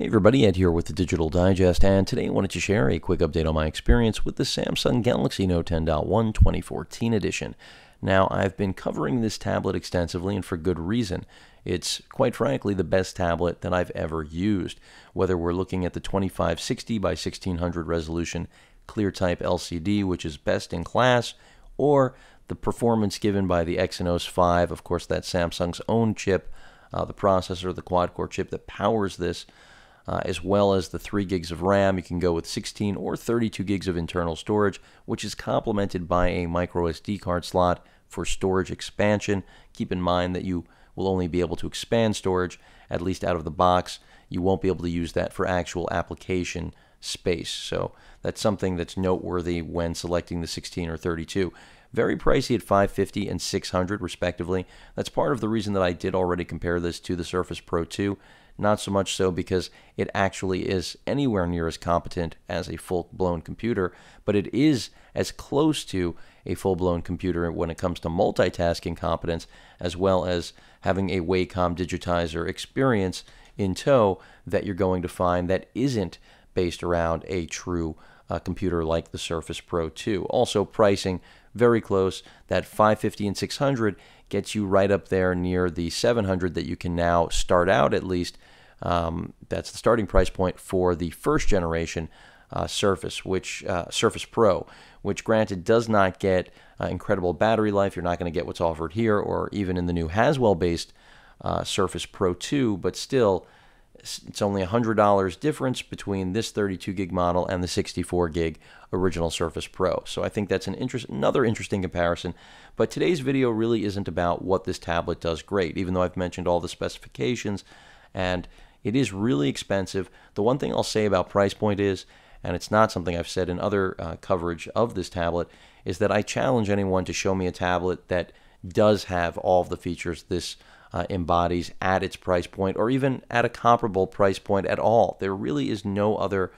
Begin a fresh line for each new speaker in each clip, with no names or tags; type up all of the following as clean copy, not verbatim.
Hey everybody, Ed here with the Digital Digest, and today I wanted to share a quick update on my experience with the Samsung Galaxy Note 10.1 2014 edition. Now, I've been covering this tablet extensively, and for good reason. It's, quite frankly, the best tablet that I've ever used. Whether we're looking at the 2560 by 1600 resolution ClearType LCD, which is best in class, or the performance given by the Exynos 5, of course that's Samsung's own chip, the processor, the quad-core chip that powers this, as well as the 3 gigs of RAM. You can go with 16 or 32 gigs of internal storage, which is complemented by a micro SD card slot for storage expansion. Keep in mind that you will only be able to expand storage, at least out of the box. You won't be able to use that for actual application space. So that's something that's noteworthy when selecting the 16 or 32. Very pricey at $550 and $600 respectively. That's part of the reason that I did already compare this to the Surface Pro 2. Not so much so because it actually is anywhere near as competent as a full-blown computer, but it is as close to a full-blown computer when it comes to multitasking competence, as well as having a Wacom digitizer experience in tow that you're going to find that isn't based around a true computer like the Surface Pro 2. Also, pricing very close. That $550 and $600 gets you right up there near the $700 that you can now start out at least. That's the starting price point for the first generation Surface Pro, which granted does not get incredible battery life. You're not going to get what's offered here or even in the new Haswell-based Surface Pro 2, but still, it's only $100 difference between this 32 gig model and the 64 gig original Surface Pro. So I think that's another interesting comparison. But today's video really isn't about what this tablet does great, even though I've mentioned all the specifications, and it is really expensive. The one thing I'll say about price point is, and it's not something I've said in other coverage of this tablet, is that I challenge anyone to show me a tablet that does have all of the features this embodies at its price point, or even at a comparable price point at all. There really is no other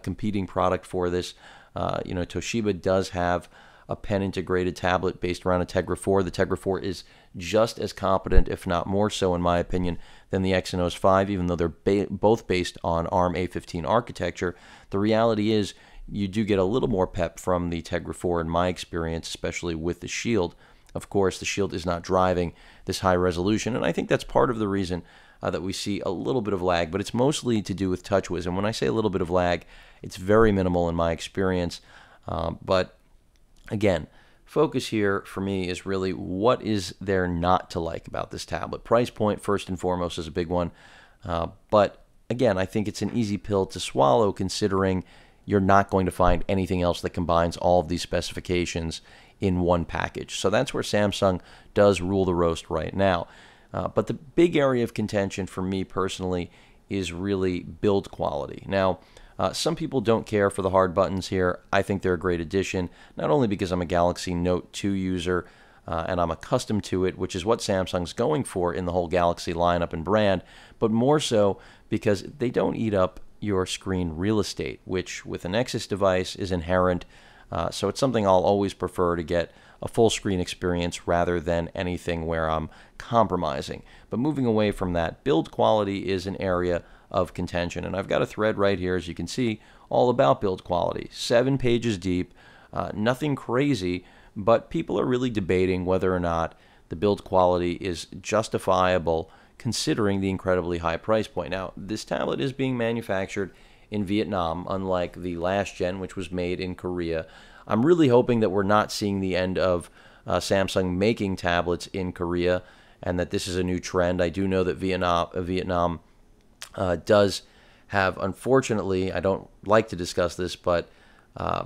competing product for this. Toshiba does have a pen-integrated tablet based around a Tegra 4. The Tegra 4 is just as competent, if not more so, in my opinion, than the Exynos 5, even though they're both based on ARM A15 architecture. The reality is you do get a little more pep from the Tegra 4 in my experience, especially with the Shield. Of course, the Shield is not driving this high resolution, and I think that's part of the reason that we see a little bit of lag, but it's mostly to do with TouchWiz. And when I say a little bit of lag, it's very minimal in my experience. But again, focus here for me is really what is there not to like about this tablet. Price point, first and foremost, is a big one. But again, I think it's an easy pill to swallow considering you're not going to find anything else that combines all of these specifications in one package. So that's where Samsung does rule the roast right now. But the big area of contention for me personally is really build quality. Now, some people don't care for the hard buttons here. I think they're a great addition, not only because I'm a Galaxy Note 2 user and I'm accustomed to it, which is what Samsung's going for in the whole Galaxy lineup and brand, but more so because they don't eat up your screen real estate, which with a Nexus device is inherent. So it's something I'll always prefer to get a full screen experience rather than anything where I'm compromising. But moving away from that, build quality is an area of contention. And I've got a thread right here, as you can see, all about build quality. 7 pages deep, nothing crazy, but people are really debating whether or not the build quality is justifiable considering the incredibly high price point. Now, this tablet is being manufactured in Vietnam, unlike the last gen, which was made in Korea. I'm really hoping that we're not seeing the end of Samsung making tablets in Korea, and that this is a new trend. I do know that Vietnam does have, unfortunately, I don't like to discuss this, but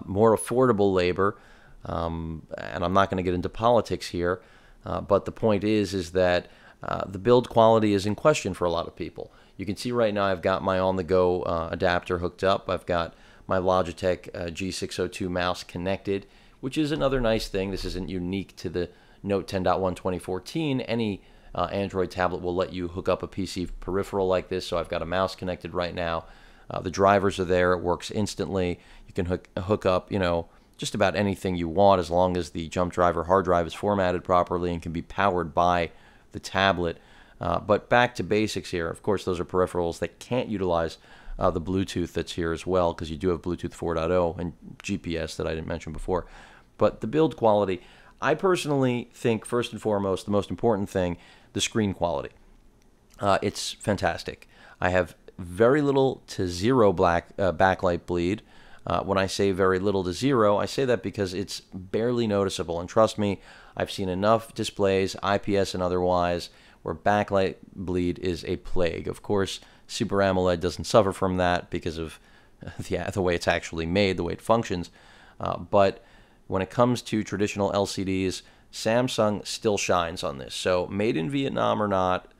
more affordable labor, and I'm not going to get into politics here, but the point is that the build quality is in question for a lot of people. You can see right now I've got my on-the-go adapter hooked up. I've got my Logitech G602 mouse connected, which is another nice thing. This isn't unique to the Note 10.1 2014. Any Android tablet will let you hook up a PC peripheral like this, so I've got a mouse connected right now. The drivers are there. It works instantly. You can hook up, just about anything you want as long as the jump drive or hard drive is formatted properly and can be powered by the tablet. But back to basics here. Of course, those are peripherals that can't utilize the Bluetooth that's here as well, because you do have Bluetooth 4.0 and GPS that I didn't mention before. But the build quality, I personally think first and foremost, the most important thing, the screen quality. It's fantastic. I have very little to zero backlight bleed. When I say very little to zero, I say that because it's barely noticeable. And trust me, I've seen enough displays, IPS and otherwise, where backlight bleed is a plague. Of course, Super AMOLED doesn't suffer from that because of the way it's actually made, the way it functions. But when it comes to traditional LCDs, Samsung still shines on this. So made in Vietnam or not,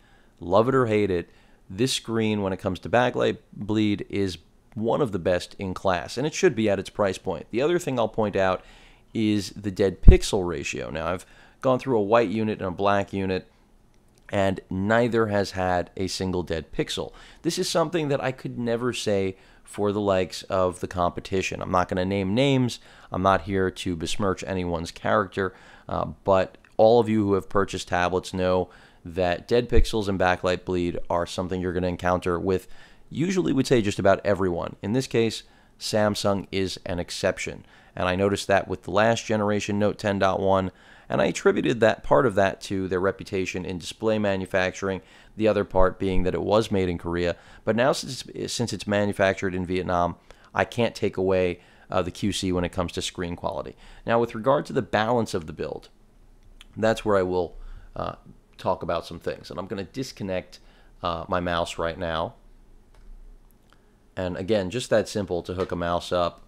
love it or hate it, this screen, when it comes to backlight bleed, is one of the best in class, and it should be at its price point. The other thing I'll point out is the dead pixel ratio. Now, I've gone through a white unit and a black unit, and neither has had a single dead pixel. This is something that I could never say for the likes of the competition. I'm not going to name names. I'm not here to besmirch anyone's character, but all of you who have purchased tablets know that dead pixels and backlight bleed are something you're going to encounter with, usually would say, just about everyone. In this case, Samsung is an exception. And I noticed that with the last generation Note 10.1, and I attributed that part of that to their reputation in display manufacturing, the other part being that it was made in Korea. But now, since it's manufactured in Vietnam, I can't take away the QC when it comes to screen quality. Now, with regard to the balance of the build, that's where I will talk about some things. And I'm going to disconnect my mouse right now. And again, just that simple to hook a mouse up,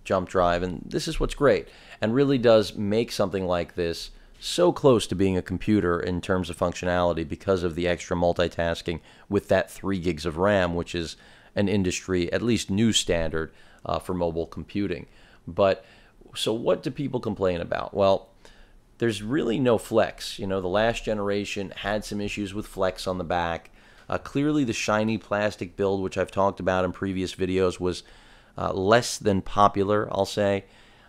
jump drive, and this is what's great and really does make something like this so close to being a computer in terms of functionality because of the extra multitasking with that 3 gigs of RAM, which is an industry, at least new standard for mobile computing. But so what do people complain about? Well, there's really no flex. You know, the last generation had some issues with flex on the back. Clearly, the shiny plastic build, which I've talked about in previous videos, was less than popular, I'll say.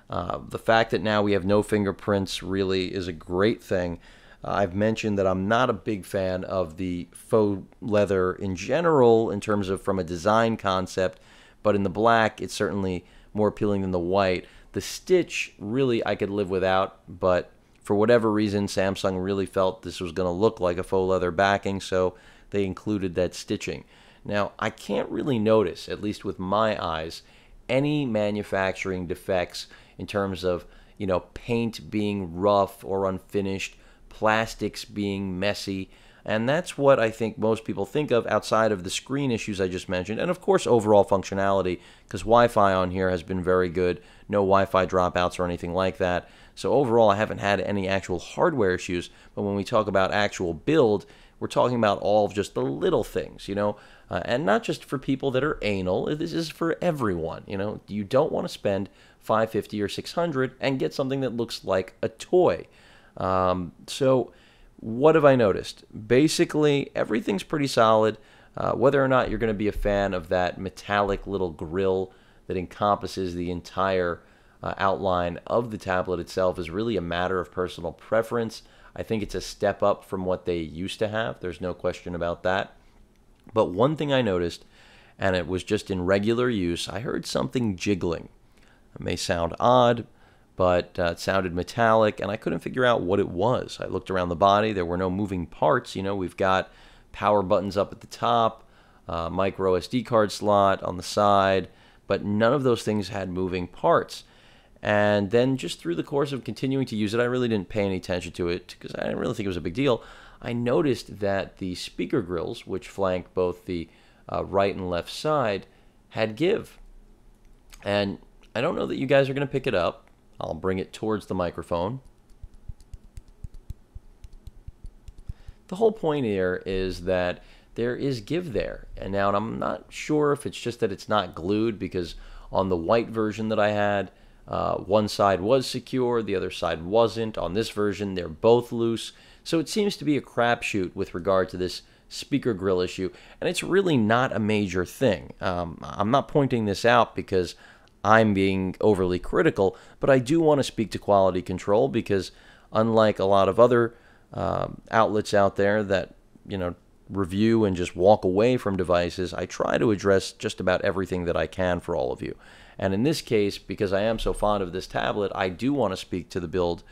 The fact that now we have no fingerprints really is a great thing. I've mentioned that I'm not a big fan of the faux leather in general in terms of from a design concept, but in the black, it's certainly more appealing than the white. The stitch, really, I could live without, but for whatever reason, Samsung really felt this was going to look like a faux leather backing, so they included that stitching. Now, I can't really notice, at least with my eyes, any manufacturing defects in terms of, you know, paint being rough or unfinished, plastics being messy, and that's what I think most people think of outside of the screen issues I just mentioned, and of course overall functionality, because Wi-Fi on here has been very good, no Wi-Fi dropouts or anything like that. So overall, I haven't had any actual hardware issues, but when we talk about actual build, we're talking about all of just the little things, you know, and not just for people that are anal. This is for everyone, you know. You don't want to spend $550 or $600 and get something that looks like a toy. So what have I noticed? Basically, everything's pretty solid. Whether or not you're going to be a fan of that metallic little grill that encompasses the entire outline of the tablet itself is really a matter of personal preference. I think it's a step up from what they used to have. There's no question about that. But one thing I noticed, and it was just in regular use, I heard something jiggling. It may sound odd, but it sounded metallic, and I couldn't figure out what it was. I looked around the body. There were no moving parts. You know, we've got power buttons up at the top, micro SD card slot on the side, but none of those things had moving parts. And then just through the course of continuing to use it, I really didn't pay any attention to it because I didn't really think it was a big deal. I noticed that the speaker grills, which flank both the right and left side, had give. And I don't know that you guys are going to pick it up. I'll bring it towards the microphone. The whole point here is that there is give there. And now I'm not sure if it's just that it's not glued, because on the white version that I had, one side was secure, the other side wasn't. On this version, they're both loose. So it seems to be a crapshoot with regard to this speaker grill issue, and it's really not a major thing. I'm not pointing this out because I'm being overly critical, but I do want to speak to quality control because unlike a lot of other outlets out there that, you know, review and just walk away from devices, I try to address just about everything that I can for all of you. And in this case, because I am so fond of this tablet, I do want to speak to the build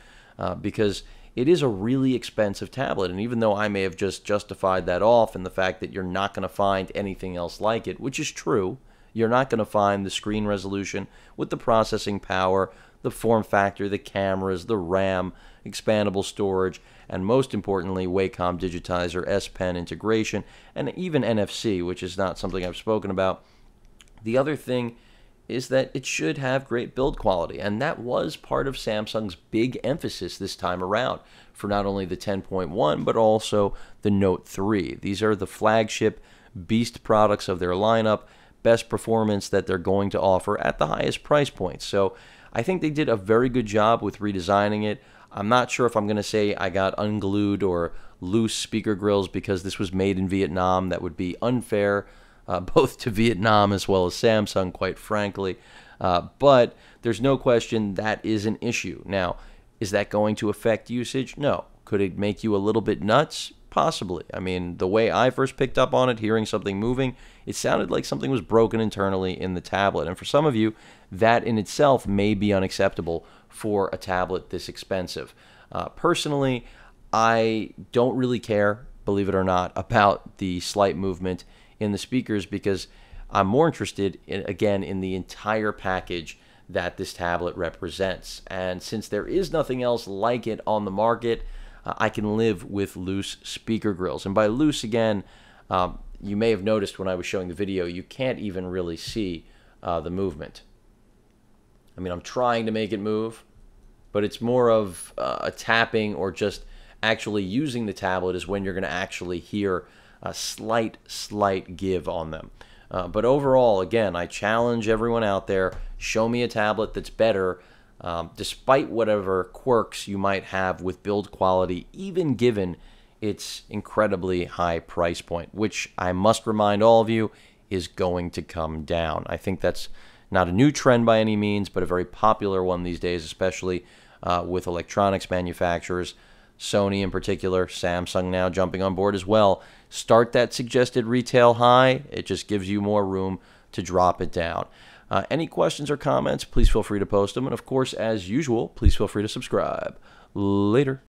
because it is a really expensive tablet. And even though I may have just justified that off and the fact that you're not going to find anything else like it, which is true, you're not going to find the screen resolution with the processing power, the form factor, the cameras, the RAM, expandable storage, and most importantly, Wacom Digitizer, S Pen integration, and even NFC, which is not something I've spoken about. The other thing is that it should have great build quality, and that was part of Samsung's big emphasis this time around for not only the 10.1 but also the Note 3. These are the flagship beast products of their lineup, best performance that they're going to offer at the highest price points. So I think they did a very good job with redesigning it. I'm not sure if I'm going to say I got unglued or loose speaker grills because this was made in Vietnam. That would be unfair, both to Vietnam as well as Samsung, quite frankly. But there's no question that is an issue. Now, is that going to affect usage? No. Could it make you a little bit nuts? Possibly. I mean, the way I first picked up on it, hearing something moving, it sounded like something was broken internally in the tablet. And for some of you, that in itself may be unacceptable for a tablet this expensive. Personally, I don't really care, believe it or not, about the slight movement in the speakers because I'm more interested, again, in the entire package that this tablet represents. And since there is nothing else like it on the market, I can live with loose speaker grills. And by loose, again, you may have noticed when I was showing the video, you can't even really see the movement. I mean, I'm trying to make it move, but it's more of a tapping or just actually using the tablet is when you're going to actually hear a slight give on them. But overall, again, I challenge everyone out there, show me a tablet that's better, despite whatever quirks you might have with build quality, even given its incredibly high price point, which I must remind all of you is going to come down. I think that's not a new trend by any means, but a very popular one these days, especially with electronics manufacturers. Sony in particular, Samsung now jumping on board as well. Start that suggested retail high. It just gives you more room to drop it down. Any questions or comments, please feel free to post them. And of course, as usual, please feel free to subscribe. Later.